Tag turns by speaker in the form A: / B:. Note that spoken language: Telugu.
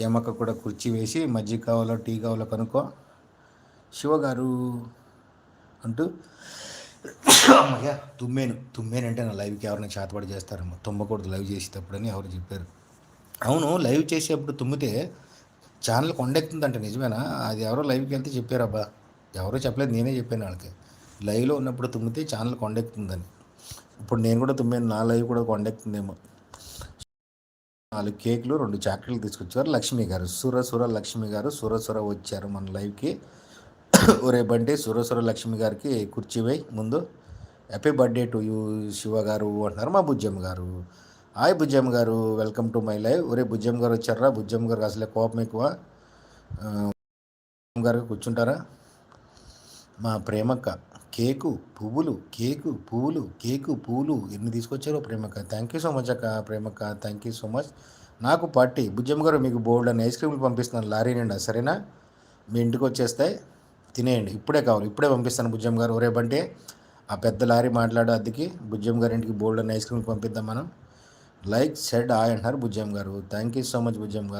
A: ఏమక్క కూడా కుర్చీ వేసి మజ్జిగ కావాలో టీ కావాలో కనుక్కో, శివగారు అంటూ అమ్మయ్య తుమ్మేనంటే నా లైవ్కి ఎవరైనా చేతపడి చేస్తారమ్మా, తుమ్మకూడదు లైవ్ చేసేటప్పుడని ఎవరు చెప్పారు. అవును, లైవ్ చేసేటప్పుడు తుమ్మితే ఛానల్ కొండెక్కుతుందంట, నిజమేనా? అది ఎవరో లైవ్కి వెళ్తే చెప్పారబ్బా, ఎవరో చెప్పలేదు, నేనే చెప్పాను వాళ్ళకి. లైవ్లో ఉన్నప్పుడు తుమ్మితే ఛానల్ కొండెక్కుతుందని. ఇప్పుడు నేను కూడా తుమ్మాను, నా లైవ్ కూడా కొండెక్కుతుందేమో. 4 కేకులు 2 చాక్లెట్లు తీసుకొచ్చారు లక్ష్మి గారు, సుర లక్ష్మి గారు సుర వచ్చారు మన లైవ్కి. ఒరే బంటి సుర లక్ష్మి గారికి కుర్చీ వేయి ముందు. Happy birthday to you Shiva గారు అంటున్నారు మా బుజ్జమ్మ గారు. హాయ్ బుజ్జమ్మ గారు, వెల్కమ్ టు మై లైవ్. ఒరే బుజ్జమ్మ గారు వచ్చారా? బుజ్జమ్మ గారికి అసలే కోపం ఎక్కువ. గారు కూర్చుంటారా? మా ప్రేమక్క కేకు పువ్వులు ఎన్ని తీసుకొచ్చారో ప్రేమక్క. థ్యాంక్ యూ సో మచ్ అక్క ప్రేమక్క, థ్యాంక్ యూ సో మచ్. నాకు పార్టీ బుజ్జమ్మ గారు, మీకు బోల్డ్ అని ఐస్ క్రీమ్లు పంపిస్తున్నాను లారీ నిండా, సరేనా? మీ ఇంటికి వచ్చేస్తాయి, తినేయండి. ఇప్పుడే కావాలి, ఇప్పుడే పంపిస్తాను బుజ్జమ్మ గారు. ఒరే బంటే ఆ పెద్ద లారీ మాట్లాడు అద్దెకి, బుజ్జమ్మ గారి ఇంటికి బోల్డ్ అని ఐస్ క్రీమ్లు పంపిద్దాం మనం. లైక్ సెడ్ ఆయ్ అంటున్నారు బుజ్జమ్మ గారు. Thank you so much Bujjamma గారు.